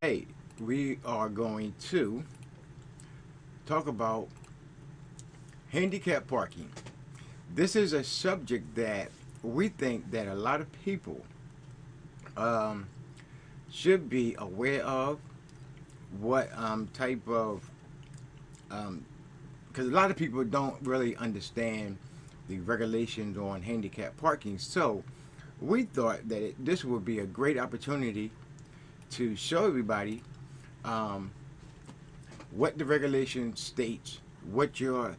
Today, we are going to talk about handicap parking. This is a subject that we think that a lot of people um, should be aware of. What type of, because a lot of people don't really understand the regulations on handicap parking. So we thought that this would be a great opportunity to show everybody um, what the regulation states, what your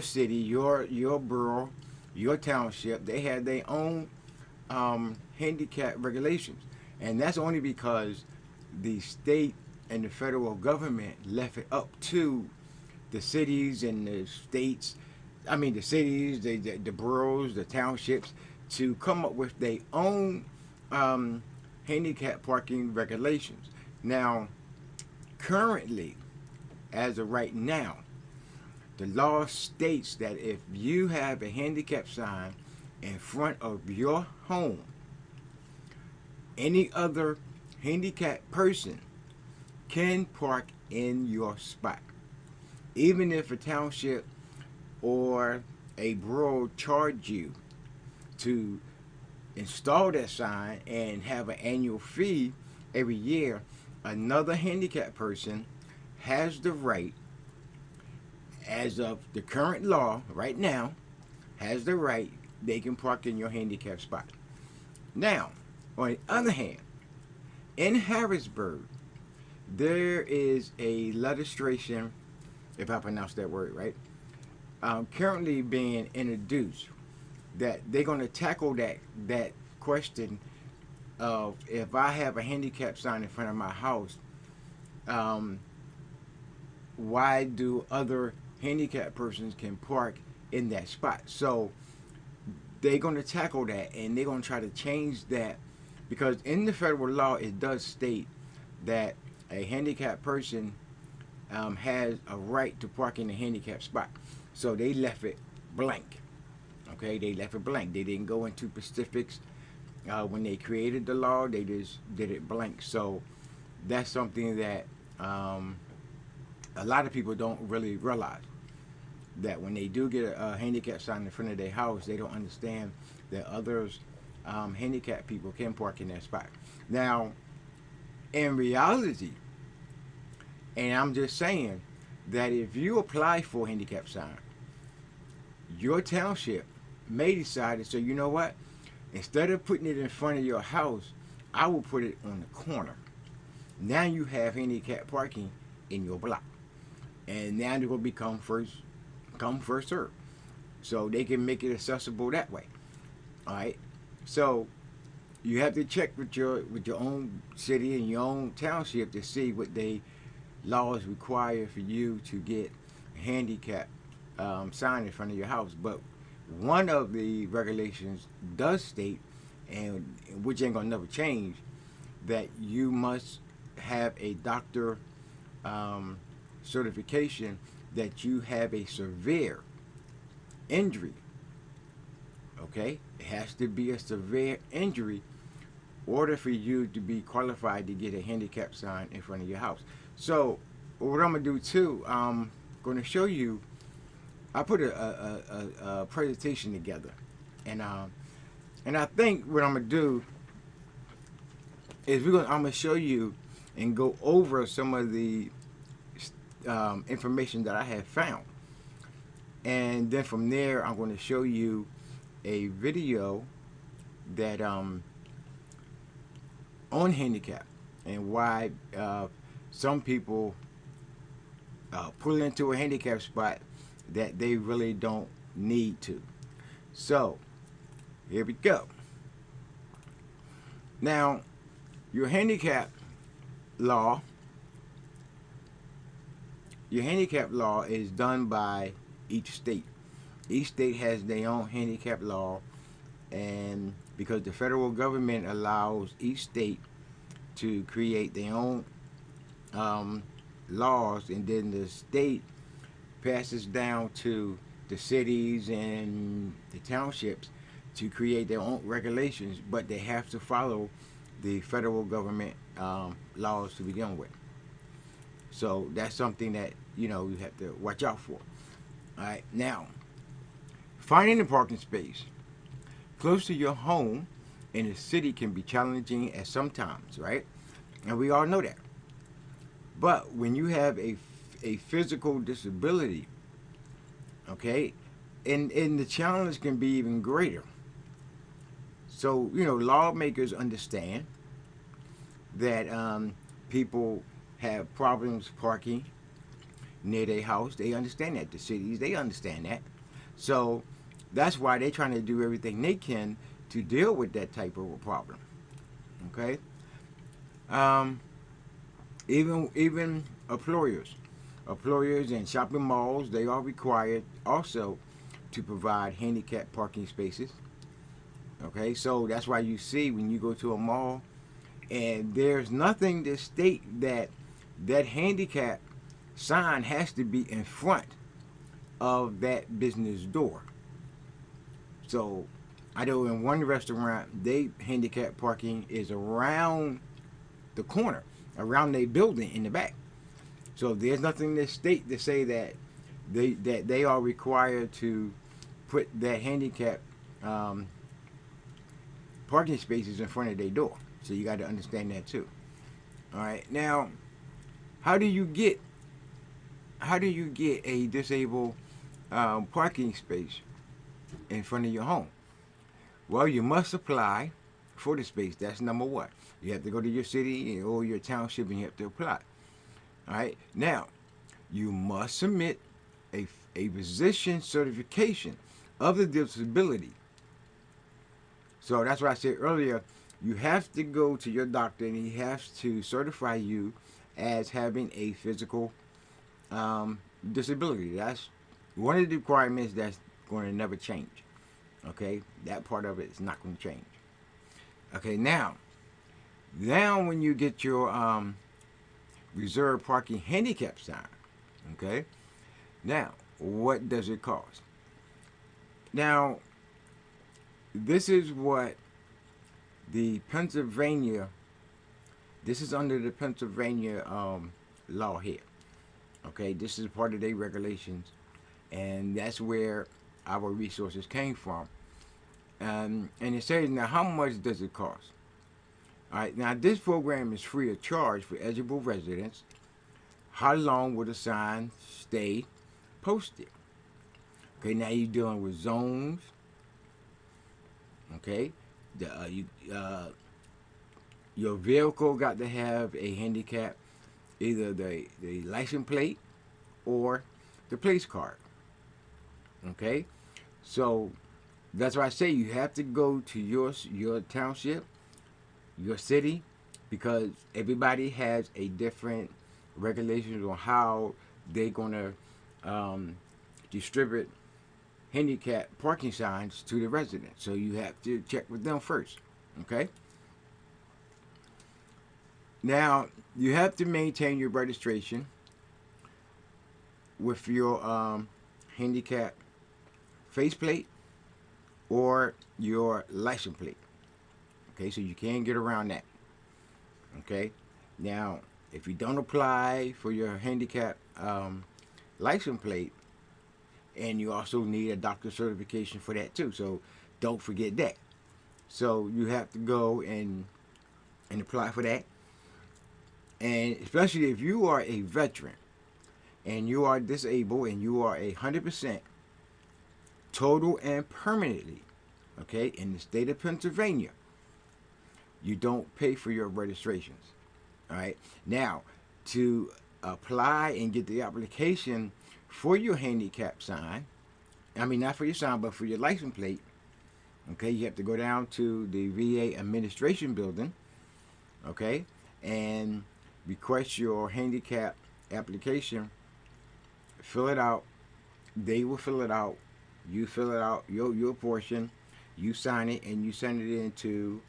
city, your borough, your township, they have their own handicap regulations, and that's only because the state and the federal government left it up to the cities and the states. I mean, the cities, the boroughs, the townships, to come up with their own um, handicap parking regulations. Now, currently, as of right now, the law states that if you have a handicap sign in front of your home, any other handicapped person can park in your spot. Even if a township or a borough charge you to install that sign and have an annual fee every year, another handicapped person has the right, as of the current law right now, has the right, they can park in your handicap spot. Now, on the other hand, in Harrisburg, there is a legislation, if I pronounce that word right, currently being introduced that they're going to tackle that question of if I have a handicap sign in front of my house, um, why do other handicapped persons can park in that spot? So they're going to tackle that, and they're going to try to change that, because in the federal law it does state that a handicapped person has a right to park in a handicapped spot. So they left it blank. Okay, they left it blank. They didn't go into specifics when they created the law. They just did it blank. So that's something that a lot of people don't really realize, that when they do get a handicap sign in front of their house, they don't understand that others, handicapped people, can park in that spot. Now, in reality, and I'm just saying that if you apply for a handicap sign, your township may decide to say, you know what, instead of putting it in front of your house, I will put it on the corner. Now you have handicap parking in your block, and now it will become first come first serve. So they can make it accessible that way. All right. So you have to check with your own city and your own township to see what they laws require for you to get a handicap sign in front of your house. But one of the regulations does state, and which ain't gonna never change, that you must have a doctor certification that you have a severe injury. Okay, it has to be a severe injury in order for you to be qualified to get a handicap sign in front of your house. So what I'm gonna do too, I'm gonna show you. I put a presentation together, and I think what I'm gonna do is I'm gonna show you and go over some of the information that I have found, and then from there I'm going to show you a video that on handicap and why some people pull into a handicap spot that they really don't need to. So here we go. Now, your handicap law your handicap law is done by each state. Each state has their own handicap law, and because the federal government allows each state to create their own laws, and then the state passes down to the cities and the townships to create their own regulations, but they have to follow the federal government laws to begin with. So that's something that you have to watch out for. All right, now finding a parking space close to your home in the city can be challenging at some times, right? And we all know that. But when you have a physical disability, okay, and the challenge can be even greater. So lawmakers understand that people have problems parking near their house. They understand that. The cities, they understand that. So that's why they're trying to do everything they can to deal with that type of a problem. Okay. Um, even employers and shopping malls, they are required also to provide handicap parking spaces. Okay, so that's why you see when you go to a mall, and there's nothing to state that that handicap sign has to be in front of that business door. So I know in one restaurant, they handicap parking is around the corner, around their building in the back. So there's nothing to state to say that they are required to put that handicap um, parking spaces in front of their door. So you got to understand that too. All right. Now, how do you get a disabled parking space in front of your home? Well, you must apply for the space. That's number one. You have to go to your city or your township and you have to apply. All right. Now, you must submit a physician certification of the disability. So that's what I said earlier. You have to go to your doctor and he has to certify you as having a physical disability. That's one of the requirements that's going to never change. Okay, that part of it is not going to change. Okay, now when you get your reserve parking handicap sign, okay, now what does it cost? Now this is what the Pennsylvania, this is under the Pennsylvania law here. Okay, this is part of their regulations, and that's where our resources came from. And it says, now how much does it cost? All right, now this program is free of charge for eligible residents. How long will the sign stay posted? Okay, now you're dealing with zones. Okay, your vehicle got to have a handicap, either the license plate or the place card. Okay, so that's why I say you have to go to your township, your city, because everybody has a different regulations on how they're gonna distribute handicap parking signs to the residents. So you have to check with them first. Okay. Now you have to maintain your registration with your handicap faceplate or your license plate. Okay, so you can't get around that. Okay, now if you don't apply for your handicap license plate, and you also need a doctor certification for that too, so don't forget that. So you have to go and apply for that, and especially if you are a veteran and you are disabled and you are 100% total and permanently, okay, in the state of Pennsylvania, you don't pay for your registrations. All right. Now, to apply and get the application for your handicap sign, I mean, not for your sign, but for your license plate, okay, you have to go down to the VA administration building, okay, and request your handicap application, fill it out. They will fill it out. You fill it out, your portion, you sign it, and you send it into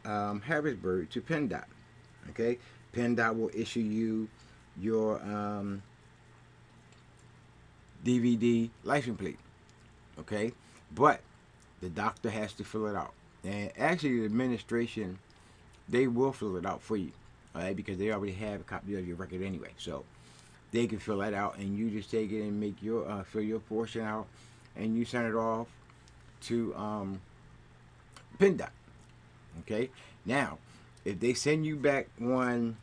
Harrisburg to PennDOT. Okay, PennDOT will issue you your DVD license plate. Okay, but the doctor has to fill it out, and actually the administration, they will fill it out for you. all right, because they already have a copy of your record anyway. So they can fill that out, and you just take it and make your fill your portion out, and you send it off to PennDOT. Okay. Now, if they send you back one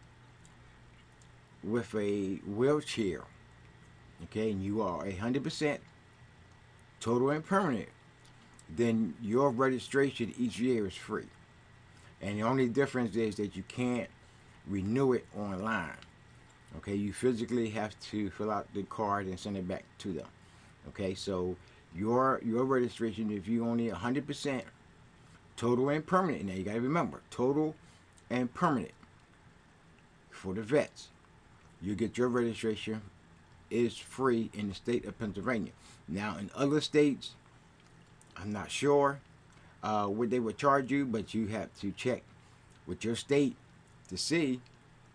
with a wheelchair, okay, and you are 100% total and permanent, then your registration each year is free. And the only difference is that you can't renew it online. Okay, you physically have to fill out the card and send it back to them. Okay, so your registration, if you only 100% total and permanent, now you got to remember total and permanent for the vets, you get your registration is free in the state of Pennsylvania. Now in other states, I'm not sure what they would charge you, but you have to check with your state to see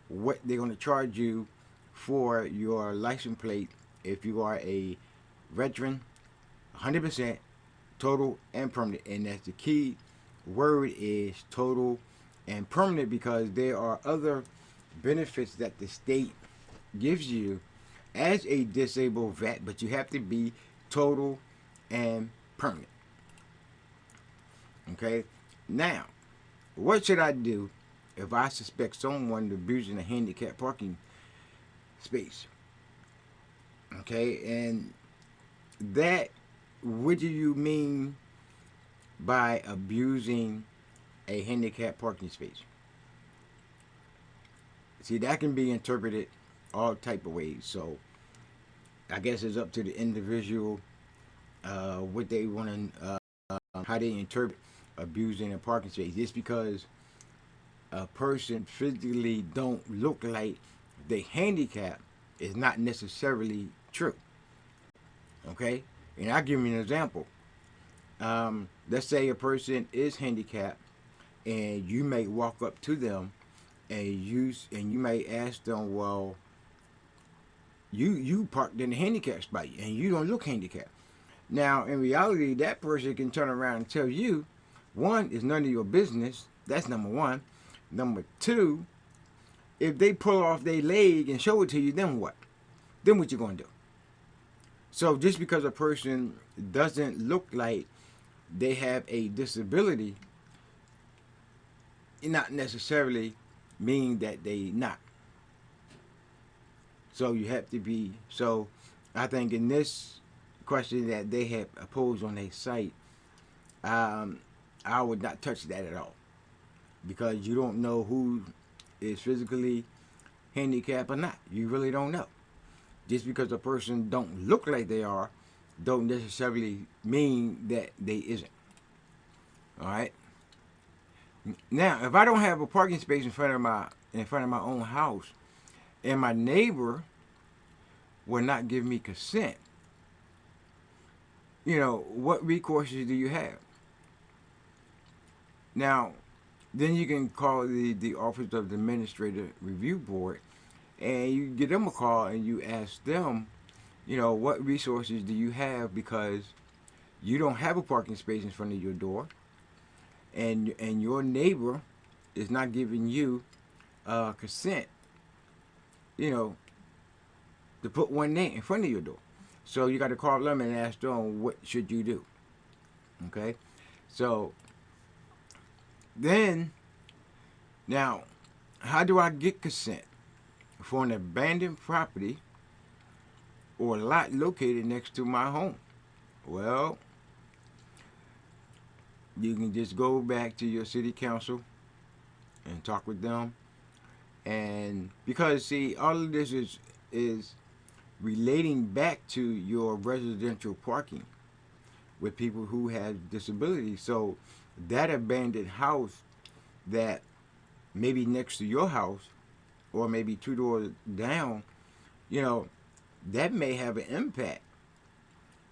what they're going to charge you for your license plate if you are a veteran, 100% total and permanent. And that's the key word, is total and permanent, because there are other benefits that the state gives you as a disabled vet, but you have to be total and permanent. Okay, now what should I do if I suspect someone abusing a handicap parking space? Okay, and that, what do you mean by abusing a handicap parking space? See, that can be interpreted all type of ways. So I guess it's up to the individual what they want to, how they interpret abusing a parking space. Just because a person physically don't look like they handicap is not necessarily true. Okay, and I'll give you an example. Let's say a person is handicapped, and you may walk up to them, and you may ask them, well, you parked in the handicap spot, and you don't look handicapped. Now, in reality, that person can turn around and tell you, one, it's none of your business. That's number one. Number two, if they pull off their leg and show it to you, then what? Then what you gonna do? So just because a person doesn't look like they have a disability, it not necessarily mean that they not. So you have to be, so I think in this question that they have posed on their site, I would not touch that at all, because you don't know who is physically handicapped or not. You really don't know. Just because a person don't look like they are, don't necessarily mean that they isn't. All right. Now, if I don't have a parking space in front of my own house, and my neighbor will not give me consent, what recourses do you have? Now, then you can call the Office of the Administrative Review Board, and you give them a call and you ask them, what resources do you have, because you don't have a parking space in front of your door, and your neighbor is not giving you consent, to put one name in front of your door. So you got to call them and ask them, what should you do? Okay, so then, now, how do I get consent for an abandoned property or lot located next to my home? Well, you can just go back to your city council and talk with them. And because, see, all of this is relating back to your residential parking with people who have disabilities. So that abandoned house that maybe next to your house, or maybe 2 doors down, that may have an impact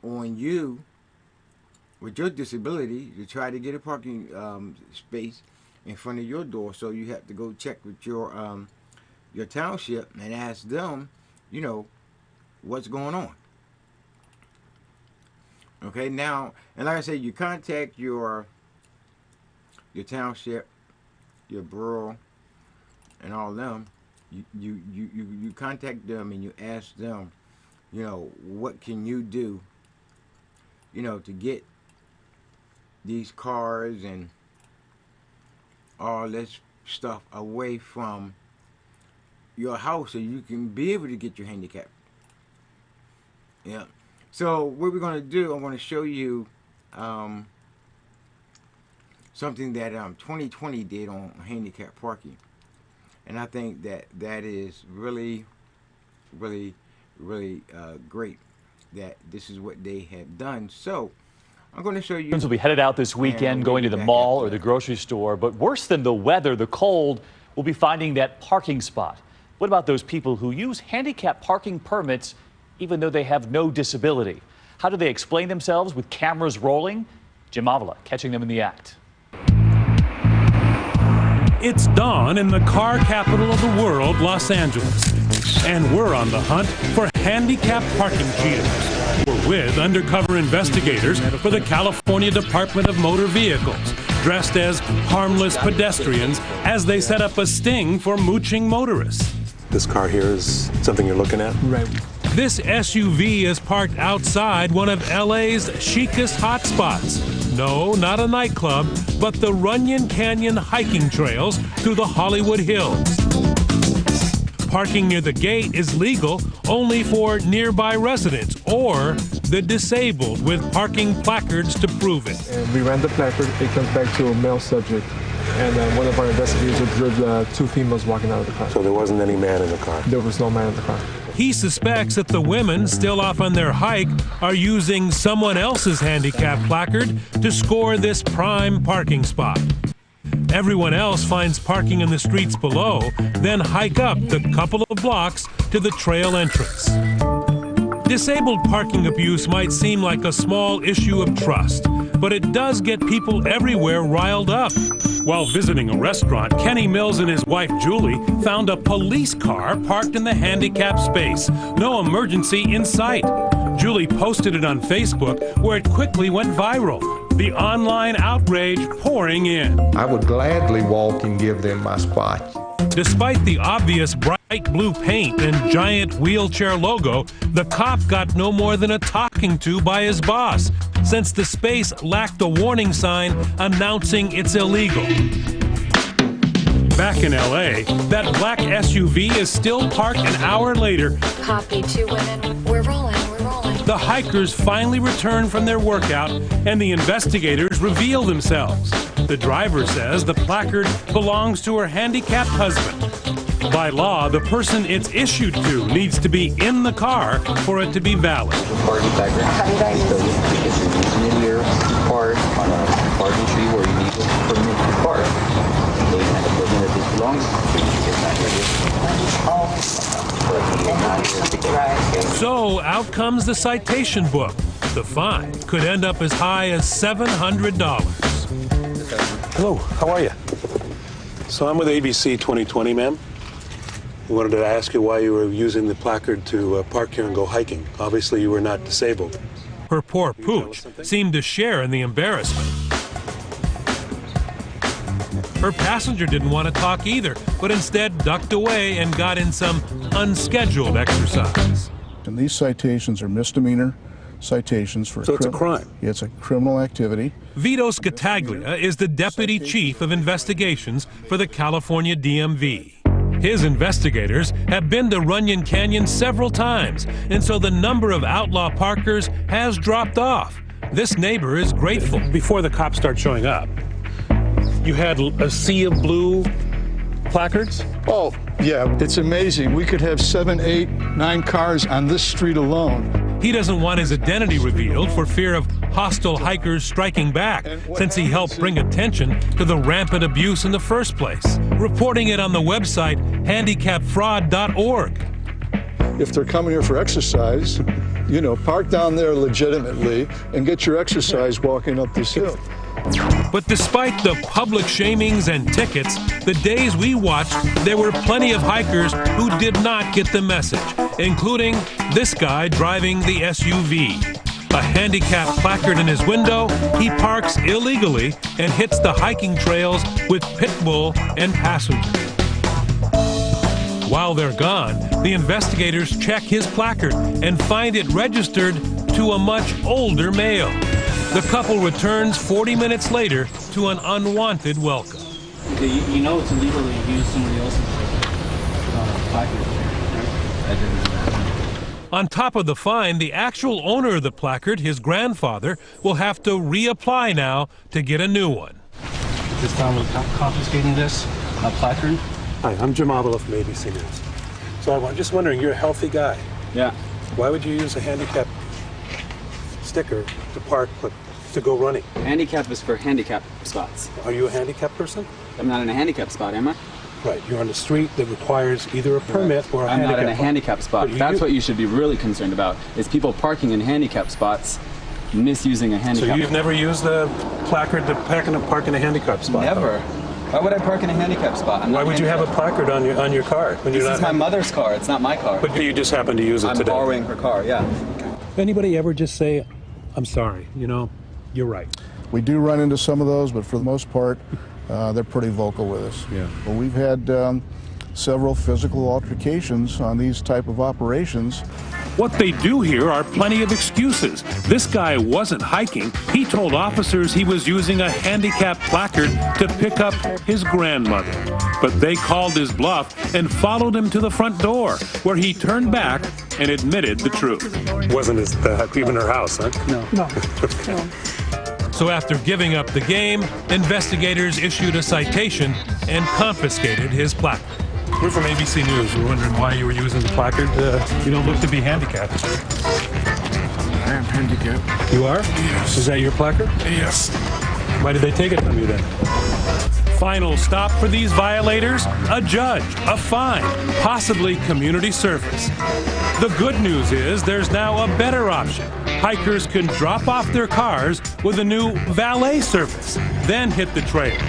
on you with your disability to try to get a parking space in front of your door. So you have to go check with your township and ask them, what's going on. Okay, now, and like I said, you contact your township, your borough, and all them, you contact them and you ask them, you know, what can you do, you know, to get these cars and all this stuff away from your house so you can be able to get your handicap. Yeah. So what we're going to do, I'm going to show you something that 2020 did on handicap parking. And I think that is really great that this is what they have done. So I'm going to show you. Will be headed out this weekend, going to the mall or the grocery store. But worse than the weather, the cold, will be finding that parking spot. What about those people who use handicap parking permits even though they have no disability? How do they explain themselves with cameras rolling? Jim Avila catching them in the act. It's dawn in the car capital of the world, Los Angeles. And we're on the hunt for handicap parking cheaters. We're with undercover investigators for the California Department of Motor Vehicles, dressed as harmless pedestrians as they set up a sting for mooching motorists. This car here is something you're looking at? Right. This SUV is parked outside one of LA's chicest hotspots. No, not a nightclub, but the Runyon Canyon hiking trails through the Hollywood Hills. Parking near the gate is legal only for nearby residents or the disabled with parking placards to prove it. And we ran the placard. It comes back to a male subject. And one of our investigators observed two females walking out of the car. So there wasn't any man in the car? There was no man in the car. He suspects that the women, still off on their hike, are using someone else's handicap placard to score this prime parking spot. Everyone else finds parking in the streets below, then hike up the couple of blocks to the trail entrance. Disabled parking abuse might seem like a small issue of trust, but it does get people everywhere riled up. While visiting a restaurant, Kenny Mills and his wife Julie found a police car parked in the handicapped space. No emergency in sight. Julie posted it on Facebook, where it quickly went viral. The online outrage pouring in. I would gladly walk and give them my spot. Despite the obvious bright blue paint and giant wheelchair logo, the cop got no more than a talking to by his boss, since the space lacked a warning sign announcing it's illegal. Back in LA, that black SUV is still parked an hour later. Copy, 2 women. We're rolling. The hikers finally return from their workout, and the investigators reveal themselves. The driver says the placard belongs to her handicapped husband. By law, the person it's issued to needs to be in the car for it to be valid. Parking placard. How did I use it? Because you're using it here to park on a parking street where you need a permit to park. So you have to put in that this belongs to you. It's not registered. Oh. So out comes the citation book. The fine could end up as high as $700. Hello, how are you? So I'm with ABC 2020, ma'am. We wanted to ask you why you were using the placard to park here and go hiking. Obviously, you were not disabled. Her poor pooch seemed to share in the embarrassment. Her passenger didn't want to talk either, but instead ducked away and got in some unscheduled exercise. And these citations are misdemeanor citations for... So it's a crime? Yeah, it's a criminal activity. Vito Scattaglia is the Deputy Chief of Investigations for the California DMV. His investigators have been to Runyon Canyon several times, and so the number of outlaw parkers has dropped off. This neighbor is grateful. Before the cops start showing up, you had a sea of blue placards? Oh, yeah, it's amazing. We could have 7, 8, 9 cars on this street alone. He doesn't want his identity revealed for fear of hostile hikers striking back, since he helped bring attention to the rampant abuse in the first place, reporting it on the website handicapfraud.org. If they're coming here for exercise, you know, park down there legitimately and get your exercise walking up this hill. But despite the public shamings and tickets, the days we watched, there were plenty of hikers who did not get the message, including this guy driving the SUV. A handicap placard in his window, he parks illegally and hits the hiking trails with pit bull and passengers. While they're gone, the investigators check his placard and find it registered to a much older male. The couple returns 40 minutes later to an unwanted welcome. You know it's illegal to use somebody else's placard, right? I didn't know that. On top of the fine, the actual owner of the placard, his grandfather, will have to reapply now to get a new one. This time we're confiscating this placard. Hi, I'm Jim Avila from ABC News. So I'm just wondering, you're a healthy guy. Yeah. Why would you use a handicap sticker to park, to go running? Handicap is for handicap spots. Are you a handicap person? I'm not in a handicap spot, am I? Right, you're on the street that requires either a permit or a I'm handicap. not in a handicap spot. That's what you should be really concerned about, is people parking in handicap spots, misusing a handicap. So you've never used the placard to park in a handicap spot? Never. Why would I park in a handicap spot? Why would you have a placard on your car? When This is my mother's car. It's not my car. But you just happen to use it I'm today. I'm borrowing her car, yeah. Anybody ever just say, I'm sorry, you're right? We do run into some of those, but for the most part, they're pretty vocal with us. Yeah. But we've had several physical altercations on these type of operations. What they do here are plenty of excuses. This guy wasn't hiking. He told officers he was using a handicap placard to pick up his grandmother. But they called his bluff and followed him to the front door, where he turned back and admitted the truth. Wasn't even her house, huh? No. So after giving up the game, investigators issued a citation and confiscated his placard. We're from ABC News. We're wondering why you were using the placard. You don't look to be handicapped. I am handicapped. You are? Yes. Is that your placard? Yes. Why did they take it from you then? Final stop for these violators? A judge, a fine, possibly community service. The good news is there's now a better option. Hikers can drop off their cars with a new valet service, then hit the trails.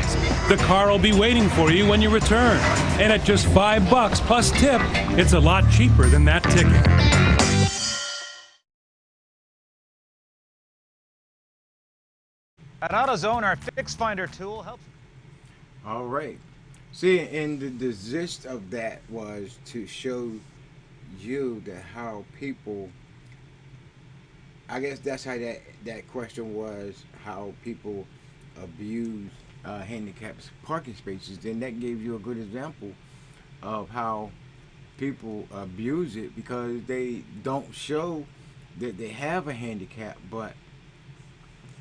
The car will be waiting for you when you return. And at just $5 plus tip, it's a lot cheaper than that ticket. At AutoZone, our Fix Finder tool helps. All right. See, and the gist of that was to show you that how people, I guess that's how that question was, how people abuse handicapped parking spaces. Then that gave you a good example of how people abuse it because they don't show that they have a handicap, but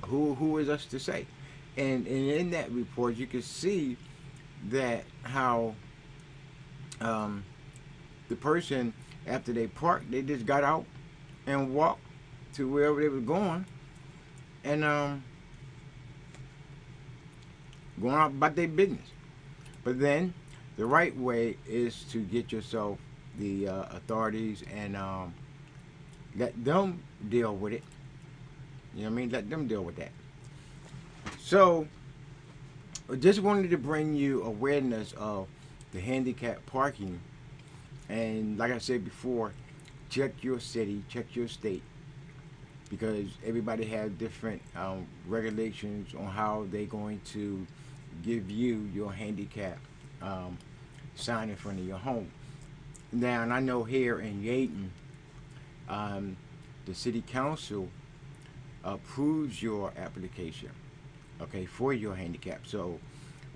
who is us to say? And in that report you can see that how the person, after they parked, they just got out and walked to wherever they were going and going out about their business. But then the right way is to get yourself the authorities and let them deal with it. You know what I mean? Let them deal with that. So I just wanted to bring you awareness of the handicap parking. And like I said before, check your city, check your state, because everybody has different regulations on how they're going to give you your handicap sign in front of your home. Now, and I know here in Yaden, the city council approves your application, okay, for your handicap. So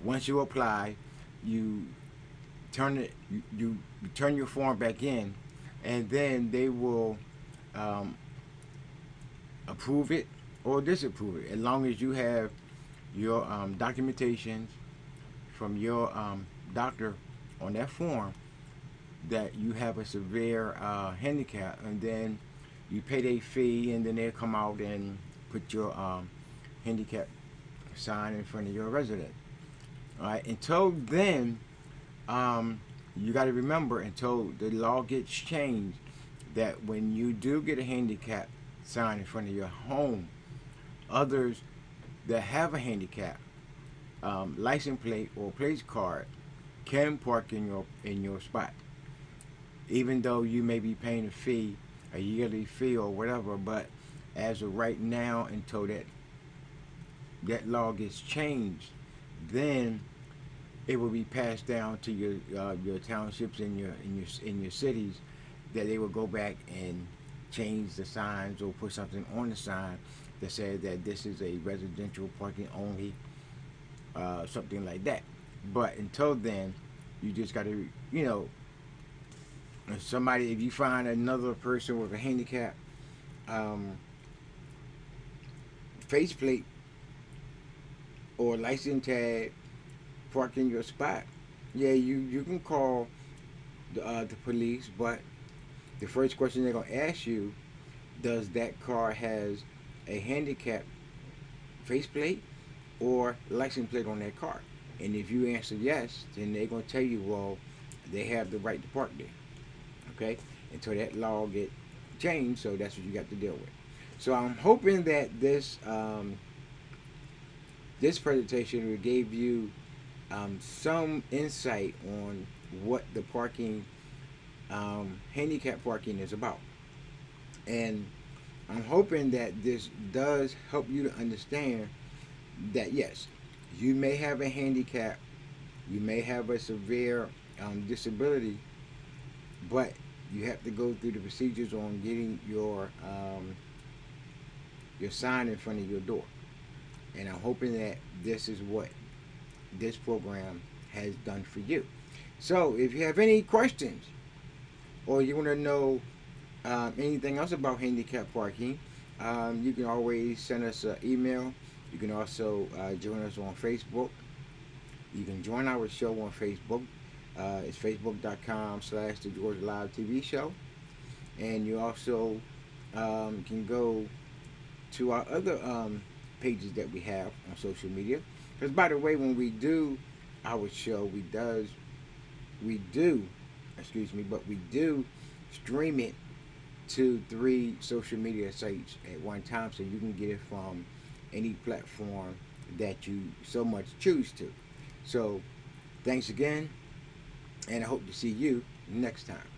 once you apply, you turn it, you turn your form back in, and then they will approve it or disapprove it, as long as you have your documentation from your doctor on that form that you have a severe handicap, and then you pay their fee, and then they'll come out and put your handicap sign in front of your resident. All right. Until then, you got to remember, until the law gets changed, that when you do get a handicap sign in front of your home, others that have a handicap license plate or place card can park in your spot, even though you may be paying a fee, a yearly fee or whatever. But as of right now, until that law gets changed, then it will be passed down to your townships and your cities, that they will go back and change the signs or put something on the sign that says that this is a residential parking only, something like that. But until then, you just got to, if you find another person with a handicap faceplate or license tag park in your spot, yeah, you can call the police, but the first question they're going to ask you, does that car has a handicap faceplate or license plate on that car? And if you answer yes, then they're going to tell you, well, they have the right to park there. Okay? Until that law get changed, so that's what you got to deal with. So I'm hoping that this presentation gave you some insight on what the parking, handicap parking is about. And I'm hoping that this does help you to understand that yes, you may have a handicap, you may have a severe disability, but you have to go through the procedures on getting your sign in front of your door. And I'm hoping that this is what this program has done for you. So if you have any questions or you want to know anything else about handicap parking, you can always send us an email. You can also join us on Facebook. You can join our show on Facebook. It's facebook.com/The Georgia Live TV Show. And you also can go to our other pages that we have on social media. Because by the way, when we do our show, we do stream it to 3 social media sites at one time, so you can get it from any platform that you so much choose to. So thanks again, and I hope to see you next time.